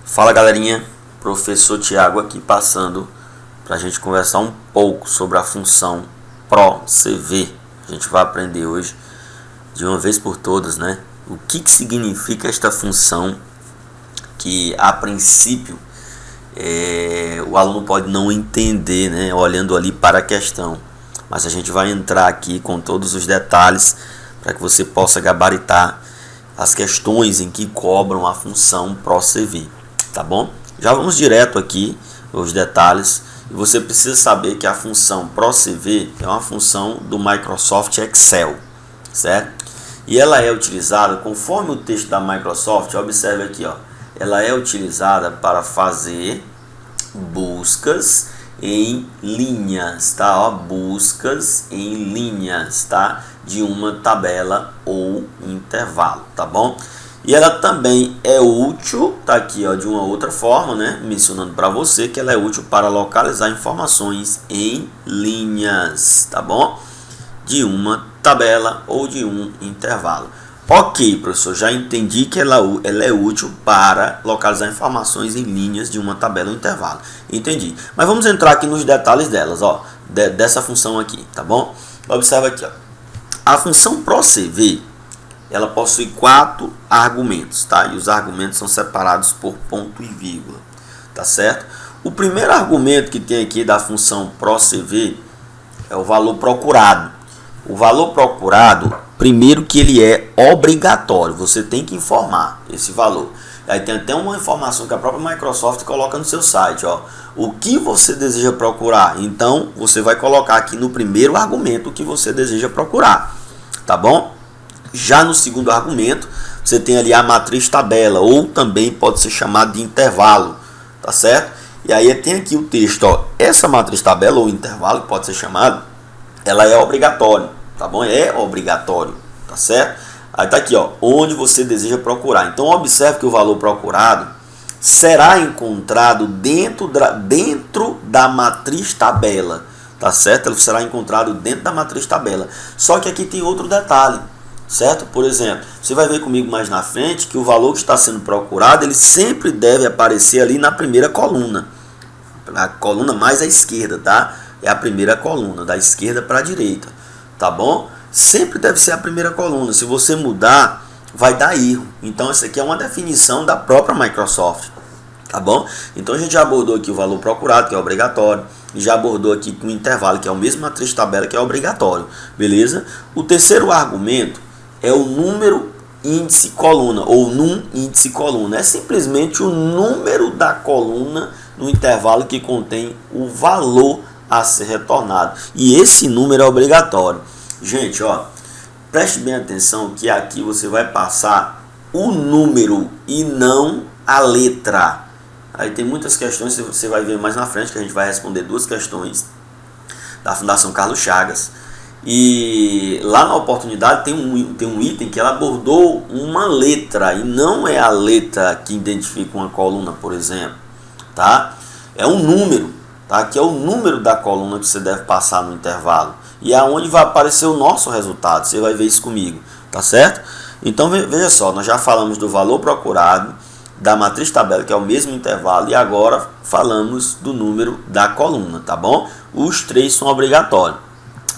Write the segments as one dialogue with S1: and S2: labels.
S1: Fala galerinha, professor Tiago aqui passando para a gente conversar um pouco sobre a função PRO-CV. A gente vai aprender hoje de uma vez por todas, né? O que significa esta função que a princípio o aluno pode não entender, né? Olhando ali para a questão, mas a gente vai entrar aqui com todos os detalhes para que você possa gabaritar as questões em que cobram a função PRO-CV. Tá bom? Já vamos direto aqui os detalhes. E você precisa saber que a função PRO-CV é uma função do Microsoft Excel, certo? E ela é utilizada, conforme o texto da Microsoft, observe aqui, ó, ela é utilizada para fazer buscas em linhas, tá? Ó, buscas em linhas, tá? De uma tabela ou intervalo, tá bom? E ela também é útil, tá aqui, ó, de uma outra forma, né, mencionando para você que ela é útil para localizar informações em linhas, tá bom? De uma tabela ou de um intervalo. Ok, professor, já entendi que ela é útil para localizar informações em linhas de uma tabela ou intervalo. Entendi. Mas vamos entrar aqui nos detalhes delas, ó, dessa função aqui, tá bom? Observa aqui, ó. A função PRO-CV, ela possui 4 argumentos, tá? E os argumentos são separados por ponto e vírgula, tá certo? O primeiro argumento que tem aqui da função PRO-CV é o valor procurado. O valor procurado, primeiro que ele é obrigatório, você tem que informar esse valor. Aí tem até uma informação que a própria Microsoft coloca no seu site, ó. O que você deseja procurar? Então, você vai colocar aqui no primeiro argumento o que você deseja procurar, tá bom? Já no segundo argumento, você tem ali a matriz tabela, ou também pode ser chamado de intervalo, tá certo? E aí tem aqui o texto, ó, essa matriz tabela ou intervalo, que pode ser chamado, ela é obrigatória, tá bom? É obrigatório, tá certo? Aí tá aqui, ó, onde você deseja procurar. Então, observe que o valor procurado será encontrado dentro da matriz tabela, tá certo? Ele será encontrado dentro da matriz tabela. Só que aqui tem outro detalhe, certo? Por exemplo, você vai ver comigo mais na frente que o valor que está sendo procurado, ele sempre deve aparecer ali na primeira coluna. A coluna mais à esquerda, tá? É a primeira coluna, da esquerda para a direita, tá bom? Sempre deve ser a primeira coluna. Se você mudar, vai dar erro. Então, essa aqui é uma definição da própria Microsoft, tá bom? Então, a gente já abordou aqui o valor procurado, que é obrigatório. E já abordou aqui com o intervalo, que é o mesmo matriz tabela, que é obrigatório, beleza? O terceiro argumento é o número índice coluna, ou num índice coluna. É simplesmente o número da coluna no intervalo que contém o valor a ser retornado. E esse número é obrigatório. Gente, ó, preste bem atenção que aqui você vai passar o número e não a letra. Aí tem muitas questões, você vai ver mais na frente, que a gente vai responder 2 questões da Fundação Carlos Chagas. E lá na oportunidade tem um item que ela abordou uma letra, e não é a letra que identifica uma coluna, por exemplo, tá? É um número, tá? Que é o número da coluna que você deve passar no intervalo. E é onde vai aparecer o nosso resultado, você vai ver isso comigo, tá certo? Então veja só, nós já falamos do valor procurado, da matriz tabela, que é o mesmo intervalo, e agora falamos do número da coluna, tá bom? Os 3 são obrigatórios.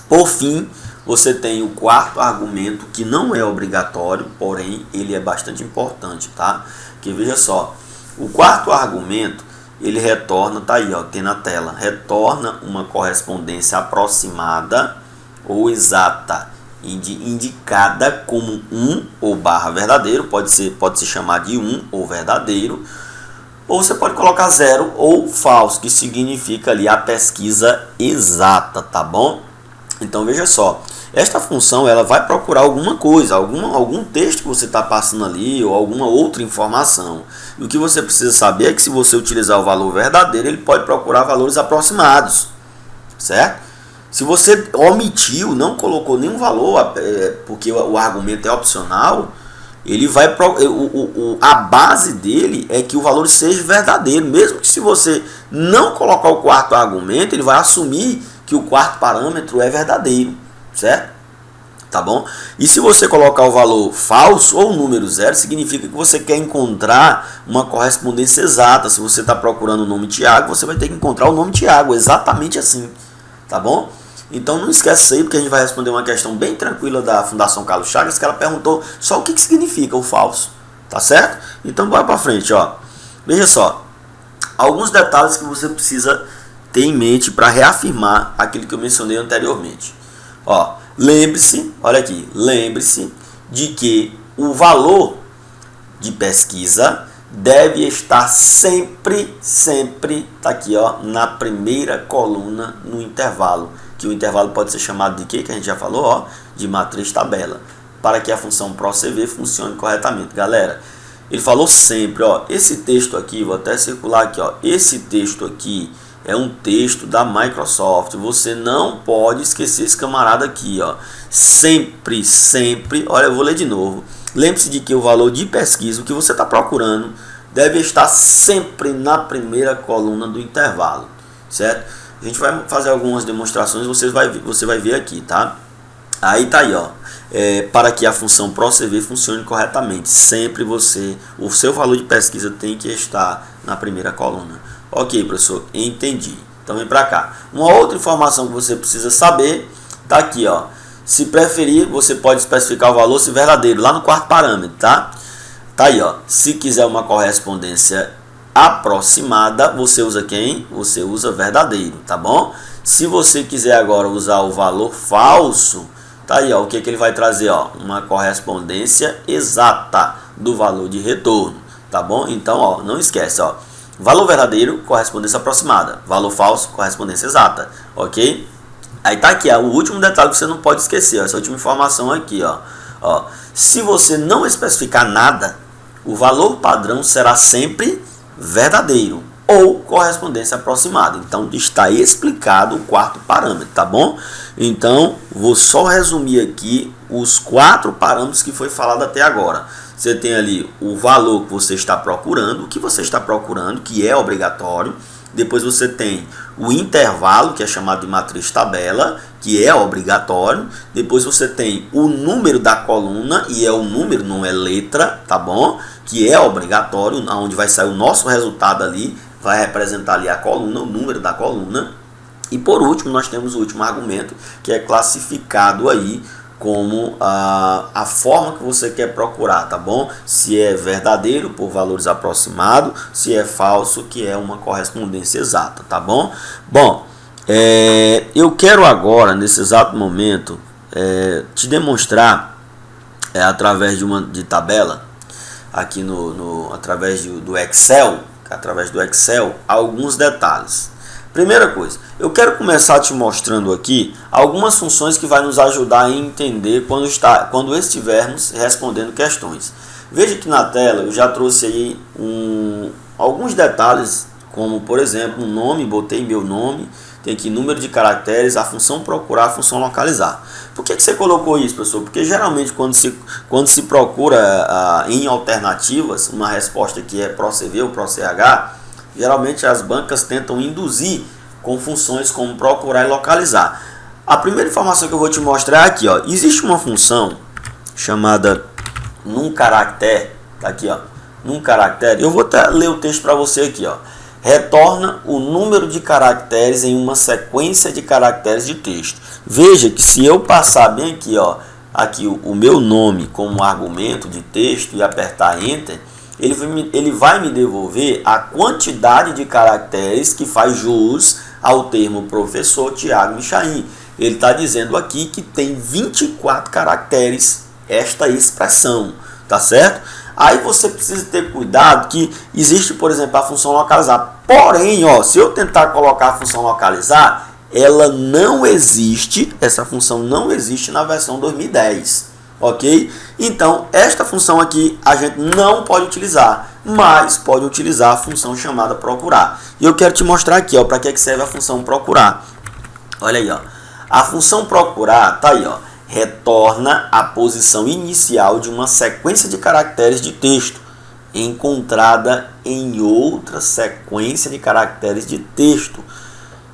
S1: Por fim, você tem o quarto argumento, que não é obrigatório, porém ele é bastante importante, tá? Que veja só, o quarto argumento, ele retorna, tá aí, ó, tem na tela, retorna uma correspondência aproximada ou exata, indicada como ou barra verdadeiro, pode se chamar de ou verdadeiro, ou você pode colocar 0 ou falso, que significa ali a pesquisa exata, tá bom? Então veja só, esta função ela vai procurar alguma coisa, algum texto que você está passando ali, ou alguma outra informação. E o que você precisa saber é que se você utilizar o valor verdadeiro, ele pode procurar valores aproximados, certo? Se você omitiu, não colocou nenhum valor, porque o argumento é opcional, ele vai a base dele é que o valor seja verdadeiro, mesmo que se você não colocar o quarto argumento, ele vai assumir que o quarto parâmetro é verdadeiro, certo? tá bom? E se você colocar o valor falso ou o número zero, significa que você quer encontrar uma correspondência exata. Se você está procurando o nome Tiago, você vai ter que encontrar o nome Tiago, exatamente assim, tá bom? Então não esquece isso aí, porque a gente vai responder uma questão bem tranquila da Fundação Carlos Chagas, que ela perguntou só o que significa o falso, tá certo? Então bora para frente, ó. Veja só, alguns detalhes que você precisa ter em mente para reafirmar aquilo que eu mencionei anteriormente. Ó, lembre-se, olha aqui, lembre-se de que o valor de pesquisa deve estar sempre, tá aqui, ó, na primeira coluna no intervalo. Que o intervalo pode ser chamado de quê? Que a gente já falou, ó, de matriz tabela, para que a função PRO-CV funcione corretamente. Galera, ele falou sempre, ó, esse texto aqui, vou até circular aqui, ó, esse texto aqui é um texto da Microsoft. Você não pode esquecer esse camarada aqui, ó. Sempre, olha, eu vou ler de novo. Lembre-se de que o valor de pesquisa, o que você está procurando, deve estar sempre na primeira coluna do intervalo, certo? A gente vai fazer algumas demonstrações, você vai ver aqui, tá? Aí tá aí, ó. Para que a função PRO-CV funcione corretamente, sempre o seu valor de pesquisa tem que estar na primeira coluna. Ok, professor, entendi. Então vem para cá. Uma outra informação que você precisa saber tá aqui, ó. Se preferir, você pode especificar o valor se verdadeiro lá no quarto parâmetro, tá? Tá aí, ó. Se quiser uma correspondência aproximada, você usa quem? Você usa verdadeiro, tá bom? Se você quiser agora usar o valor falso, tá aí, ó, o que ele vai trazer, ó, uma correspondência exata do valor de retorno, tá bom? Então, ó, não esquece, ó, valor verdadeiro, correspondência aproximada, valor falso, correspondência exata, ok? Aí tá aqui, ó, o último detalhe que você não pode esquecer, ó, essa última informação aqui, ó, se você não especificar nada, o valor padrão será sempre verdadeiro ou correspondência aproximada. Então está explicado o quarto parâmetro, tá bom? Então vou só resumir aqui os 4 parâmetros que foi falado até agora. Você tem ali o valor que você está procurando, o que você está procurando, que é obrigatório. Depois você tem o intervalo, que é chamado de matriz tabela, que é obrigatório. Depois você tem o número da coluna, e é o número, não é letra, tá bom? Que é obrigatório, onde vai sair o nosso resultado ali, vai representar ali a coluna, o número da coluna. E por último, nós temos o último argumento, que é classificado aí como a forma que você quer procurar, tá bom? Se é verdadeiro, por valores aproximados, se é falso, que é uma correspondência exata, tá bom? Bom, eu quero agora, nesse exato momento, te demonstrar, através de tabela, aqui através do Excel, alguns detalhes. Primeira coisa, eu quero começar te mostrando aqui algumas funções que vai nos ajudar a entender quando estivermos respondendo questões. Veja que na tela eu já trouxe aí alguns detalhes, como por exemplo um nome, botei meu nome, tem aqui número de caracteres, a função procurar, a função localizar. Por que você colocou isso, professor? Porque geralmente quando se procura em alternativas uma resposta que é PRO-CV ou PRO-CH, geralmente as bancas tentam induzir com funções como procurar e localizar. A primeira informação que eu vou te mostrar é aqui, ó. Existe uma função chamada num caractere, tá aqui, ó, num caractere. Eu vou até ler o texto para você aqui, ó. Retorna o número de caracteres em uma sequência de caracteres de texto. Veja que se eu passar bem aqui, ó, aqui o meu nome como argumento de texto e apertar Enter, ele vai me devolver a quantidade de caracteres que faz jus ao termo professor Tiago Michain. Ele está dizendo aqui que tem 24 caracteres esta expressão, tá certo? Aí você precisa ter cuidado que existe, por exemplo, a função localizar. Porém, ó, se eu tentar colocar a função localizar, ela não existe, essa função não existe na versão 2010. Ok? Então, esta função aqui a gente não pode utilizar, mas pode utilizar a função chamada procurar. E eu quero te mostrar aqui, ó, para que serve a função procurar. Olha aí, ó. A função procurar tá aí, ó. Retorna a posição inicial de uma sequência de caracteres de texto encontrada em outra sequência de caracteres de texto.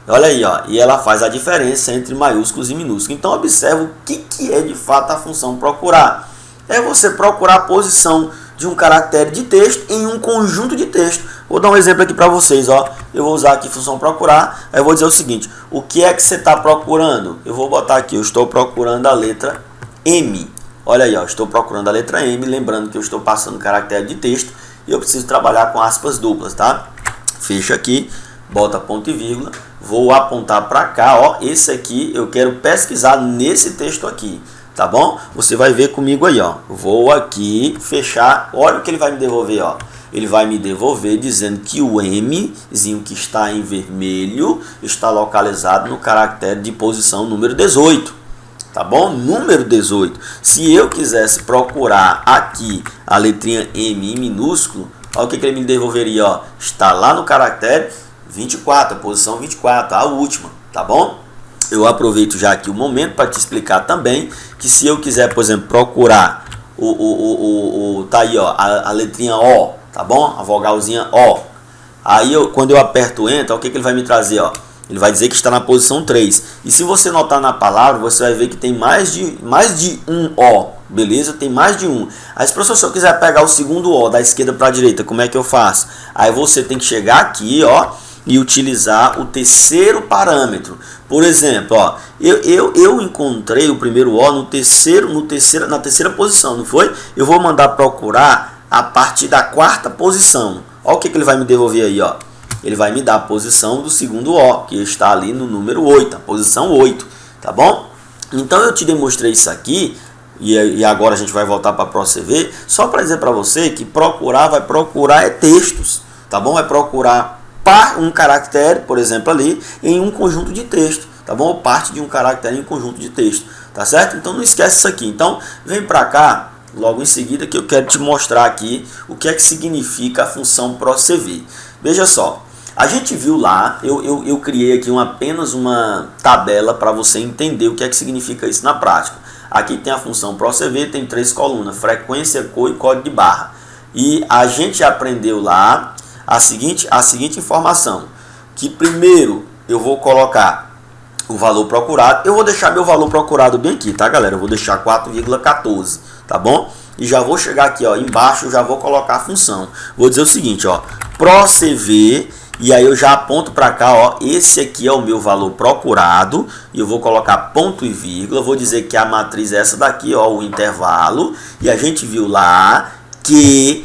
S1: Olha aí, ó, e ela faz a diferença entre maiúsculos e minúsculos. Então observa o que é de fato a função procurar. É você procurar a posição de um caractere de texto em um conjunto de texto. Vou dar um exemplo aqui para vocês, ó. Eu vou usar aqui função procurar. Aí eu vou dizer o seguinte: o que é que você está procurando? Eu vou botar aqui, eu estou procurando a letra M. Olha aí, ó, estou procurando a letra M, lembrando que eu estou passando caractere de texto e eu preciso trabalhar com aspas duplas, tá? Fecha aqui, bota ponto e vírgula, vou apontar para cá, ó, esse aqui eu quero pesquisar nesse texto aqui, tá bom? Você vai ver comigo aí, ó, vou aqui fechar, olha o que ele vai me devolver, ó. Ele vai me devolver dizendo que o Mzinho que está em vermelho está localizado no caractere de posição número 18. Tá bom? Número 18. Se eu quisesse procurar aqui a letrinha M em minúsculo, olha o que ele me devolveria, ó. Está lá no caractere 24, a posição 24, a última, tá bom? Eu aproveito já aqui o momento para te explicar também que se eu quiser, por exemplo, procurar tá aí, ó, a letrinha O, tá bom? A vogalzinha O. Aí quando eu aperto Enter, o que ele vai me trazer, ó? Ele vai dizer que está na posição 3. E se você notar na palavra, você vai ver que tem mais de um O. Beleza? Tem mais de um. Aí, se professor, se eu quiser pegar o segundo O da esquerda para a direita, como é que eu faço? Aí você tem que chegar aqui, ó, e utilizar o terceiro parâmetro. Por exemplo, ó, eu encontrei o primeiro O na terceira posição, não foi? Eu vou mandar procurar a partir da quarta posição. Olha o que ele vai me devolver aí, ó. Ele vai me dar a posição do segundo O, que está ali no número 8, a posição 8, tá bom? Então eu te demonstrei isso aqui, e agora a gente vai voltar para ProCV, só para dizer para você que vai procurar textos, tá bom? Vai procurar um caractere, por exemplo, ali, em um conjunto de texto, tá bom? Ou parte de um caractere em um conjunto de texto, tá certo? Então não esquece isso aqui. Então vem para cá, logo em seguida, que eu quero te mostrar aqui o que é que significa a função ProCV. Veja só. A gente viu lá, eu criei aqui apenas uma tabela para você entender o que é que significa isso na prática. Aqui tem a função ProCV, tem 3 colunas, frequência, cor e código de barra. E a gente aprendeu lá a seguinte informação, que primeiro eu vou colocar o valor procurado, eu vou deixar meu valor procurado bem aqui, tá galera? Eu vou deixar 4,14, tá bom? E já vou chegar aqui, ó, embaixo, eu já vou colocar a função. Vou dizer o seguinte, ó, ProCV. E aí eu já aponto para cá, ó, esse aqui é o meu valor procurado, e eu vou colocar ponto e vírgula, vou dizer que a matriz é essa daqui, ó, o intervalo, e a gente viu lá que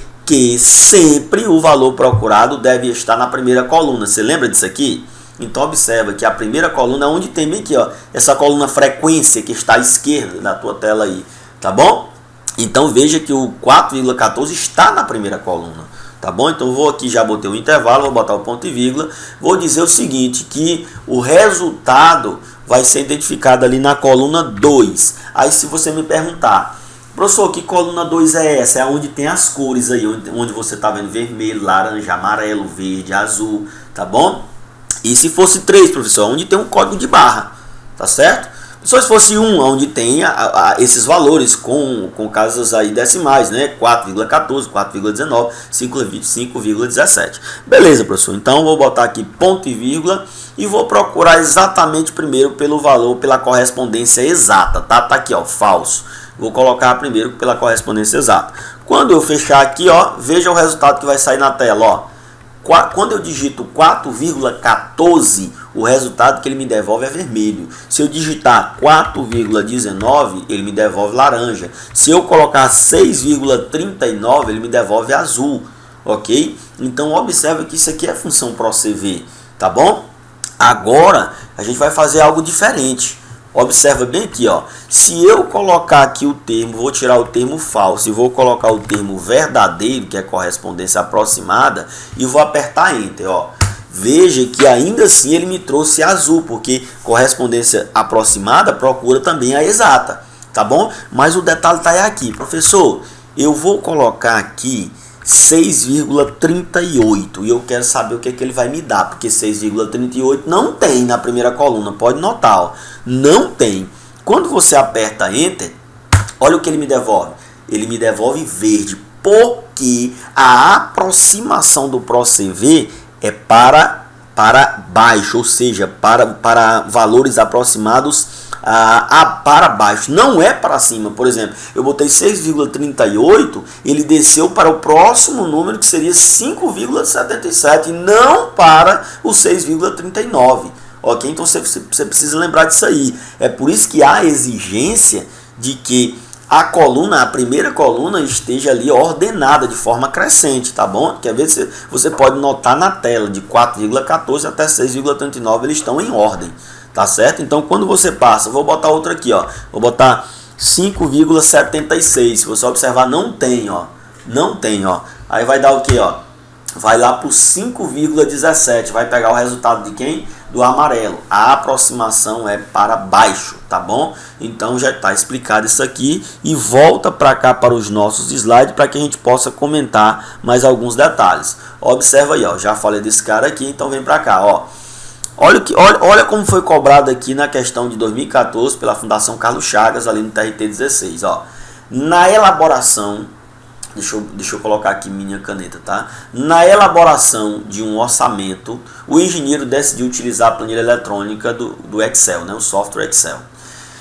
S1: sempre o valor procurado deve estar na primeira coluna. Você lembra disso aqui? Então observa que a primeira coluna é onde tem bem aqui, ó, essa coluna frequência que está à esquerda da tua tela aí, tá bom? Então veja que o 4,14 está na primeira coluna. Tá bom? Então vou aqui, já botei o intervalo, vou botar o ponto e vírgula. Vou dizer o seguinte, que o resultado vai ser identificado ali na coluna 2. Aí se você me perguntar, professor, que coluna 2 é essa? É onde tem as cores aí, onde você está vendo vermelho, laranja, amarelo, verde, azul, tá bom? E se fosse 3, professor, onde tem um código de barra, tá certo? Só se fosse 1, onde tem esses valores com casas aí decimais, né? 4,14, 4,19, 5,17. Beleza, professor. Então, vou botar aqui ponto e vírgula e vou procurar exatamente primeiro pelo valor, pela correspondência exata, tá? Tá aqui, ó, falso. Vou colocar primeiro pela correspondência exata. Quando eu fechar aqui, ó, veja o resultado que vai sair na tela, ó. Quando eu digito 4,14, o resultado que ele me devolve é vermelho. Se eu digitar 4,19, ele me devolve laranja. Se eu colocar 6,39, ele me devolve azul, ok? Então observe que isso aqui é a função ProCV, tá bom? Agora a gente vai fazer algo diferente. Observa bem aqui, ó. Se eu colocar aqui o termo, vou tirar o termo falso e vou colocar o termo verdadeiro, que é correspondência aproximada, e vou apertar Enter, ó. Veja que ainda assim ele me trouxe azul, porque correspondência aproximada procura também a exata, tá bom? Mas o detalhe está aqui, professor. Eu vou colocar aqui 6,38 e eu quero saber o que ele vai me dar, porque 6,38 não tem na primeira coluna, pode notar, ó, não tem. Quando você aperta Enter, olha o que ele me devolve. Ele me devolve verde, porque a aproximação do ProCV é para para baixo, ou seja, para valores aproximados para baixo, não é para cima. Por exemplo, eu botei 6,38, ele desceu para o próximo número que seria 5,77 e não para o 6,39. Ok? Então você precisa lembrar disso aí. É por isso que há a exigência de que a coluna, a primeira coluna, esteja ali ordenada de forma crescente, tá bom? Que às vezes você pode notar na tela de 4,14 até 6,39 eles estão em ordem, tá certo? Então quando você passa, vou botar outra aqui, ó, vou botar 5,76. Se você observar, não tem, ó, Aí vai dar o que, ó? Vai lá para o 5,17, vai pegar o resultado de quem? Do amarelo. A aproximação é para baixo, tá bom? Então já está explicado isso aqui e volta para cá para os nossos slides para que a gente possa comentar mais alguns detalhes. Observa aí, ó, já falei desse cara aqui, então vem para cá, ó. Olha como foi cobrado aqui na questão de 2014 pela Fundação Carlos Chagas ali no TRT 16, ó. Na elaboração, deixa eu colocar aqui minha caneta, tá? Na elaboração de um orçamento, o engenheiro decidiu utilizar a planilha eletrônica do Excel, né? O software Excel.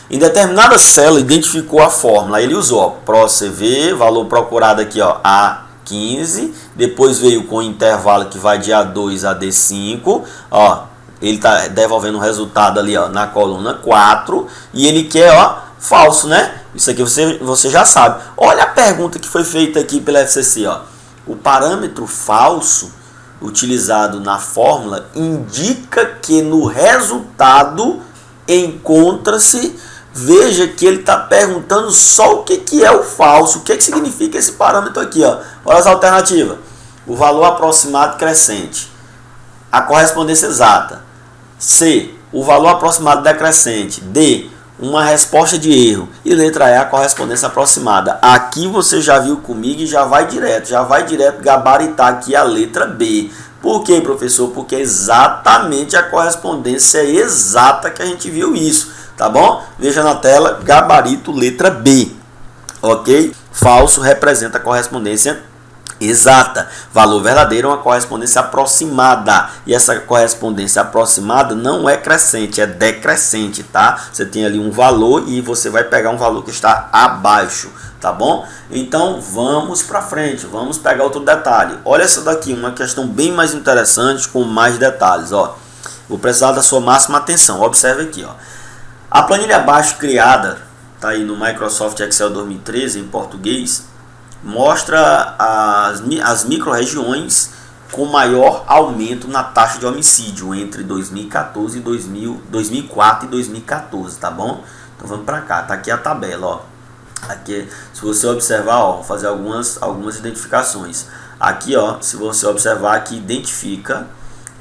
S1: Em determinada célula, identificou a fórmula. Ele usou, ó, PROCV, valor procurado aqui, ó, A15. Depois veio com o intervalo que vai de A2 a D5. Ó, ele está devolvendo o resultado ali, ó, na coluna 4. E ele quer, ó, falso, né? Isso aqui você já sabe. Olha a pergunta que foi feita aqui pela FCC, ó. O parâmetro falso utilizado na fórmula indica que no resultado encontra-se. Veja que ele está perguntando só o que é o falso. O que significa esse parâmetro aqui, ó? Olha as alternativas. O valor aproximado crescente. A correspondência exata. C. O valor aproximado decrescente. D. Uma resposta de erro. E letra E, a correspondência aproximada. Aqui você já viu comigo e já vai direto gabaritar aqui a letra B. Por quê, professor? Porque é exatamente a correspondência exata que a gente viu isso, tá bom? Veja na tela, gabarito letra B, ok? Falso representa a correspondência exata. Valor verdadeiro é uma correspondência aproximada. E essa correspondência aproximada não é crescente, é decrescente, tá? Você tem ali um valor e você vai pegar um valor que está abaixo, tá bom? Então vamos para frente, vamos pegar outro detalhe. Olha essa daqui, uma questão bem mais interessante com mais detalhes, ó. Vou precisar da sua máxima atenção. Observe aqui, ó. A planilha abaixo criada, tá aí no Microsoft Excel 2013 em português, mostra as micro-regiões com maior aumento na taxa de homicídio entre 2014 e 2004 e 2014, tá bom? Então vamos para cá, tá aqui a tabela, ó. Aqui, se você observar, ó, fazer algumas identificações. Aqui, ó, se você observar, aqui identifica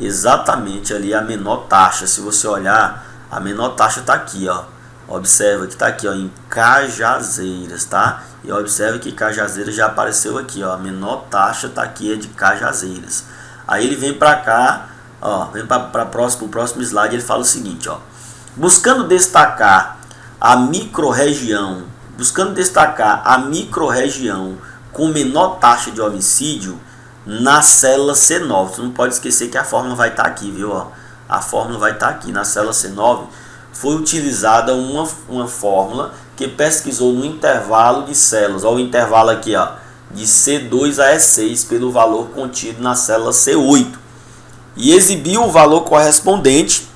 S1: exatamente ali a menor taxa. Se você olhar, a menor taxa tá aqui, ó. Observa que tá aqui, ó, em Cajazeiras, tá? E observe que Cajazeiras já apareceu aqui, ó. A menor taxa tá aqui, é de Cajazeiras. Aí ele vem para cá, ó, vem para o próximo slide, ele fala o seguinte, ó. Buscando destacar a micro-região com menor taxa de homicídio na célula C9. Você não pode esquecer que a fórmula vai estar aqui, viu? Ó? A fórmula vai estar aqui na célula C9. Foi utilizada uma fórmula que pesquisou no intervalo de células. Olha o intervalo aqui, ó, de C2 a E6 pelo valor contido na célula C8. E exibiu o valor correspondente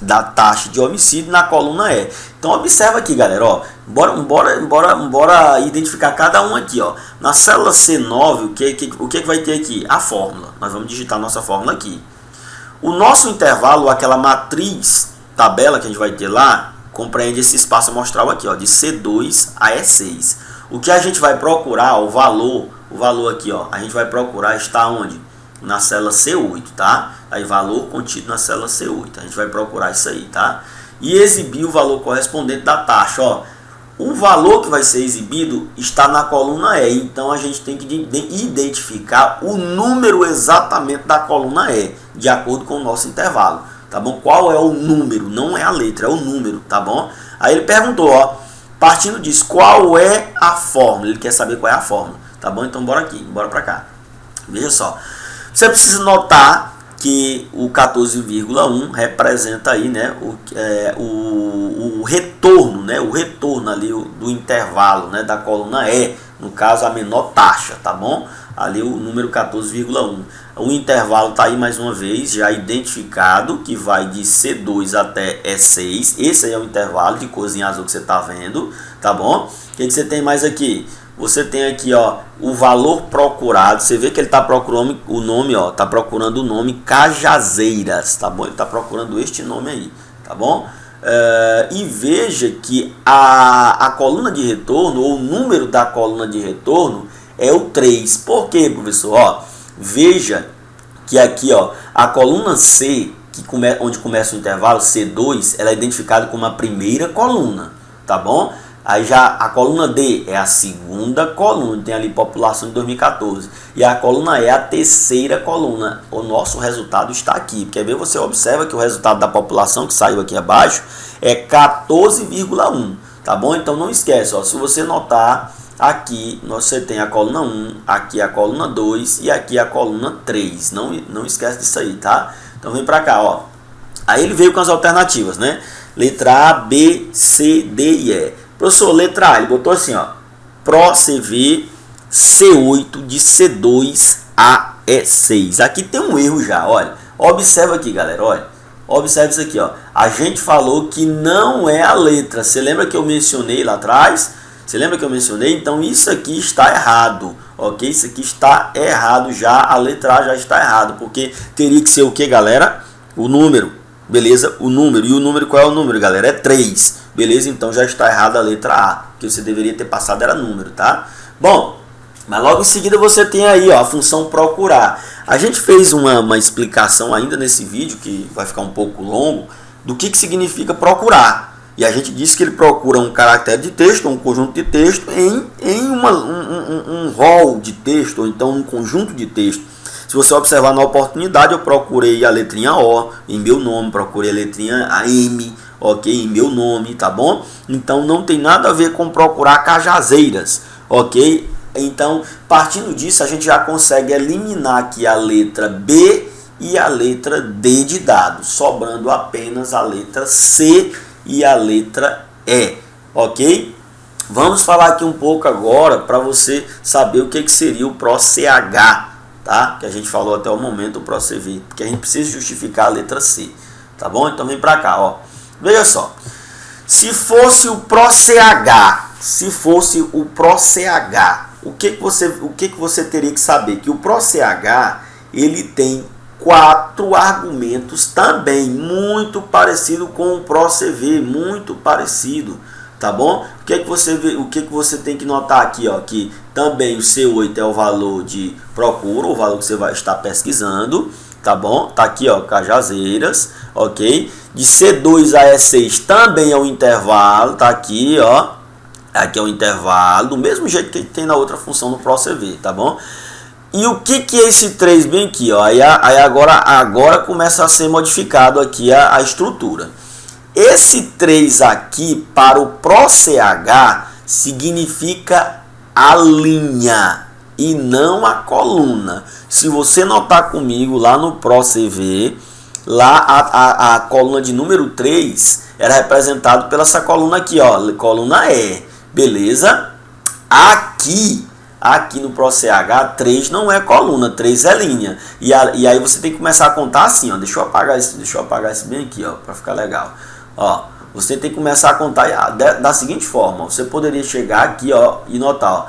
S1: da taxa de homicídio na coluna E. Então observa aqui, galera, ó, bora identificar cada um aqui, ó. Na célula C9, o que vai ter aqui? A fórmula. Nós vamos digitar nossa fórmula aqui. O nosso intervalo, aquela matriz tabela que a gente vai ter lá, compreende esse espaço amostral aqui, ó, de C2 a E6. O que a gente vai procurar, o valor aqui, ó, a gente vai procurar está onde? Na célula C8, tá? Aí valor contido na célula C8. A gente vai procurar isso aí, tá? E exibir o valor correspondente da taxa, ó. O valor que vai ser exibido está na coluna E, então a gente tem que identificar o número exatamente da coluna E, de acordo com o nosso intervalo, tá bom? Qual é o número? Não é a letra, é o número, tá bom? Aí ele perguntou, ó, partindo disso, qual é a fórmula? Ele quer saber qual é a fórmula, tá bom? Então bora aqui, bora pra cá. Veja só, você precisa notar que o 14,1 representa aí, né, o retorno, né, o retorno ali do intervalo, né, da coluna E, no caso a menor taxa, tá bom? Ali o número 14,1. O intervalo está aí mais uma vez já identificado, que vai de C2 até E6. Esse aí é o intervalo de corzinha azul que você está vendo, tá bom? O que você tem mais aqui? Você tem aqui, ó, o valor procurado. Você vê que ele está procurando o nome, ó, tá procurando o nome Cajazeiras, tá bom? Ele está procurando este nome aí, tá bom? E veja que a coluna de retorno, ou o número da coluna de retorno, é o 3. Por quê, professor? Ó, veja que aqui, ó, a coluna C, onde começa o intervalo, C2, ela é identificada como a primeira coluna, tá bom? Aí já a coluna D é a segunda coluna, tem ali população de 2014. E a coluna E é a terceira coluna. O nosso resultado está aqui. Quer ver? Você observa que o resultado da população que saiu aqui abaixo é 14,1. Tá bom? Então não esquece, ó, se você notar, aqui você tem a coluna 1, aqui a coluna 2 e aqui a coluna 3. Não esquece disso aí, tá? Então vem pra cá, ó. Aí ele veio com as alternativas, né? Letra A, B, C, D e E. Professor, letra A, ele botou assim, ó, ProCV C8 de C2 a E6. Aqui tem um erro já, olha. Observa aqui, galera, olha. Observa isso aqui, ó. A gente falou que não é a letra. Você lembra que eu mencionei lá atrás? Você lembra que eu mencionei? Então isso aqui está errado, ok? Isso aqui está errado já, a letra A já está errado, porque teria que ser o que, galera? O número, beleza? O número. E o número, qual é o número, galera? É 3. Beleza? Então já está errada a letra A, que você deveria ter passado era número, tá? Bom, mas logo em seguida você tem aí, ó, a função procurar. A gente fez uma explicação ainda nesse vídeo, que vai ficar um pouco longo, do que significa procurar. E a gente disse que ele procura um caractere de texto, um conjunto de texto, em um rol de texto, ou então um conjunto de texto. Se você observar na oportunidade, eu procurei a letrinha O em meu nome, procurei a letrinha M, ok, em meu nome, tá bom? Então não tem nada a ver com procurar Cajazeiras, ok? Então, partindo disso, a gente já consegue eliminar aqui a letra B e a letra D de dado, sobrando apenas a letra C e a letra E, ok? Vamos falar aqui um pouco agora para você saber o que seria o ProCH, tá? Que a gente falou até o momento, o ProCV, porque a gente precisa justificar a letra C, tá bom? Então vem para cá, ó. Veja só, se fosse o ProCH, o que você teria que saber? Que o ProCH, ele tem 4 argumentos também, muito parecido com o ProCV, muito parecido, tá bom? O que você tem que notar aqui, ó, que também o C8 é o valor de procura, o valor que você vai estar pesquisando, tá bom? Tá aqui, ó, Cajazeiras, ok? De C2 a E6 também é um intervalo, tá aqui, ó. Aqui é o intervalo, do mesmo jeito que tem na outra função do ProCV, tá bom? E o que é esse 3 bem aqui, ó? Aí agora começa a ser modificado aqui a estrutura. Esse 3 aqui para o ProCH significa a linha e não a coluna. Se você notar comigo lá no ProCV, lá a coluna de número 3 era representada pela essa coluna aqui, ó, coluna E, beleza? Aqui no ProCH, 3 não é coluna, 3 é linha. E aí você tem que começar a contar assim, ó. Deixa eu apagar isso bem aqui, ó, para ficar legal. Ó, você tem que começar a contar da seguinte forma. Você poderia chegar aqui, ó, e notar, ó,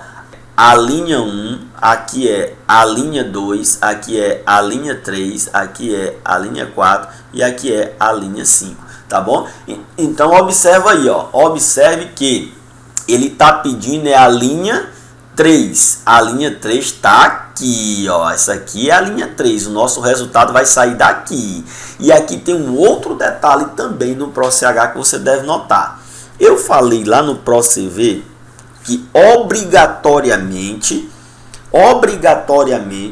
S1: a linha 1, aqui é a linha 2, aqui é a linha 3, aqui é a linha 4 e aqui é a linha 5, tá bom? Então observa aí, ó, observe que ele tá pedindo a linha 3. A linha 3 está aqui, ó. Essa aqui é a linha 3. O nosso resultado vai sair daqui. E aqui tem um outro detalhe também no ProCH que você deve notar. Eu falei lá no ProCV que obrigatoriamente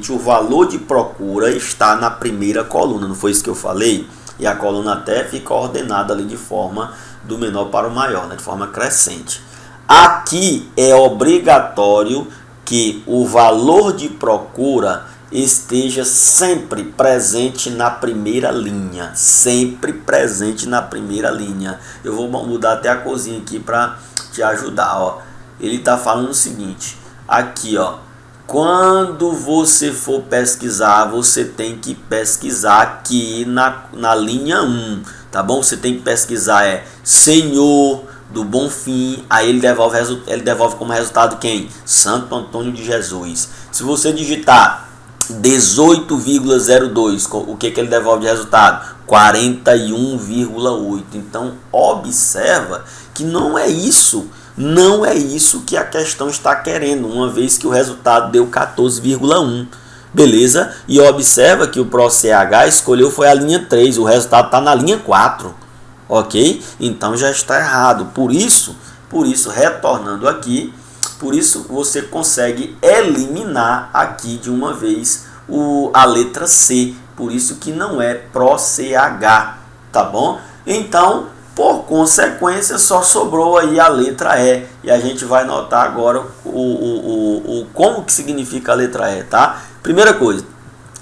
S1: o valor de procura está na primeira coluna. Não foi isso que eu falei? E a coluna até fica ordenada ali de forma do menor para o maior, né? De forma crescente. Aqui é obrigatório que o valor de procura esteja sempre presente na primeira linha. Sempre presente na primeira linha. Eu vou mudar até a corzinha aqui para te ajudar, ó. Ele está falando o seguinte, aqui, ó. Quando você for pesquisar, você tem que pesquisar aqui na linha 1, tá bom? Você tem que pesquisar Senhor do Bom Fim, aí ele devolve como resultado quem? Santo Antônio de Jesus. Se você digitar 18,02, o que ele devolve de resultado? 41,8. Então observa que não é isso que a questão está querendo, uma vez que o resultado deu 14,1. Beleza? E observa que o PRO-CH escolheu foi a linha 3, o resultado está na linha 4. Ok? Então já está errado. Por isso, retornando aqui, por isso você consegue eliminar aqui de uma vez a letra C. Por isso que não é PRO-CH, tá bom? Então, por consequência, só sobrou aí a letra E. E a gente vai notar agora como que significa a letra E, tá? Primeira coisa,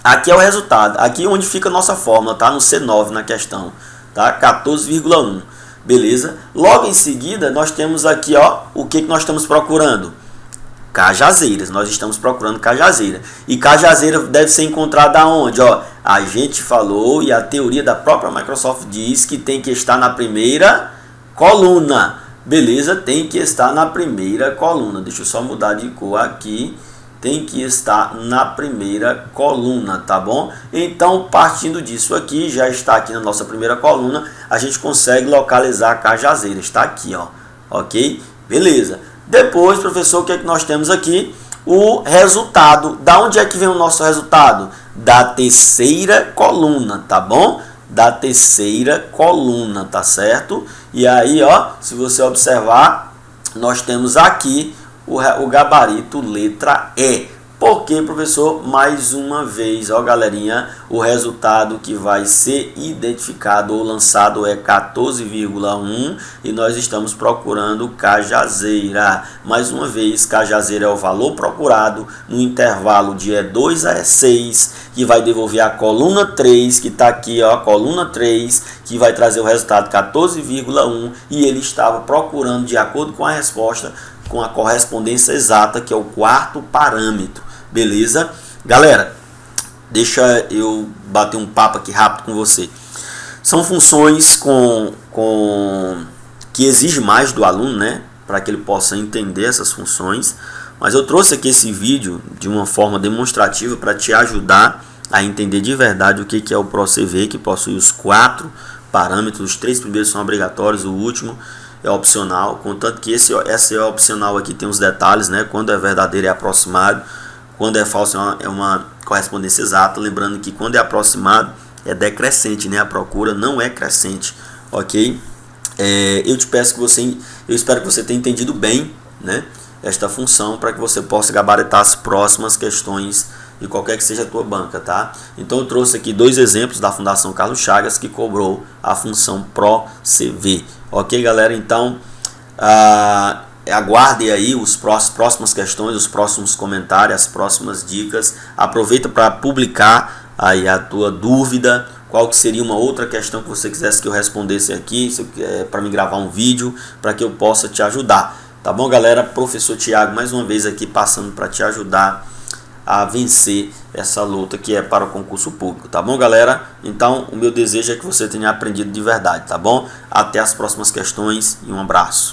S1: aqui é o resultado. Aqui é onde fica a nossa fórmula, tá? No C9 na questão, tá? 14,1. Beleza? Logo em seguida, nós temos aqui, ó, o que nós estamos procurando? Cajazeiras. Nós estamos procurando cajazeira. E cajazeira deve ser encontrada aonde? Ó, a gente falou e a teoria da própria Microsoft diz que tem que estar na primeira coluna. Beleza? Tem que estar na primeira coluna. Deixa eu só mudar de cor aqui. Tem que estar na primeira coluna, tá bom? Então, partindo disso aqui, já está aqui na nossa primeira coluna, a gente consegue localizar cajazeiras. Está aqui, ó. Ok? Beleza. Depois, professor, o que é que nós temos aqui? O resultado. Da onde é que vem o nosso resultado? Da terceira coluna, tá bom? Da terceira coluna, tá certo? E aí, ó, se você observar, nós temos aqui o gabarito letra E. Por quê, professor? Mais uma vez, ó, galerinha, o resultado que vai ser identificado ou lançado é 14,1 e nós estamos procurando cajazeira. Mais uma vez, cajazeira é o valor procurado no intervalo de E2 a E6, que vai devolver a coluna 3, que está aqui, ó, a coluna 3, que vai trazer o resultado 14,1 e ele estava procurando, de acordo com a resposta, com a correspondência exata, que é o quarto parâmetro. Beleza? Galera, deixa eu bater um papo aqui rápido com você. São funções que exigem mais do aluno, né? Para que ele possa entender essas funções. Mas eu trouxe aqui esse vídeo de uma forma demonstrativa para te ajudar a entender de verdade o que é o PRO-CV, que possui os 4 parâmetros. Os 3 primeiros são obrigatórios, o último é opcional. Contanto que esse é opcional aqui, tem os detalhes, né? Quando é verdadeiro é aproximado. Quando é falso é uma correspondência exata. Lembrando que quando é aproximado é decrescente, né? A procura não é crescente, ok? Eu espero que você tenha entendido bem, né, esta função, para que você possa gabaritar as próximas questões de qualquer que seja a tua banca, tá? Então eu trouxe aqui 2 exemplos da Fundação Carlos Chagas que cobrou a função PRO-CV, ok, galera? Então aguarde aí as próximas questões, os próximos comentários, as próximas dicas. Aproveita para publicar aí a tua dúvida, qual que seria uma outra questão que você quisesse que eu respondesse aqui, para me gravar um vídeo, para que eu possa te ajudar. Tá bom, galera? Professor Tiago, mais uma vez aqui passando para te ajudar a vencer essa luta que é para o concurso público, tá bom, galera? Então, o meu desejo é que você tenha aprendido de verdade, tá bom? Até as próximas questões e um abraço.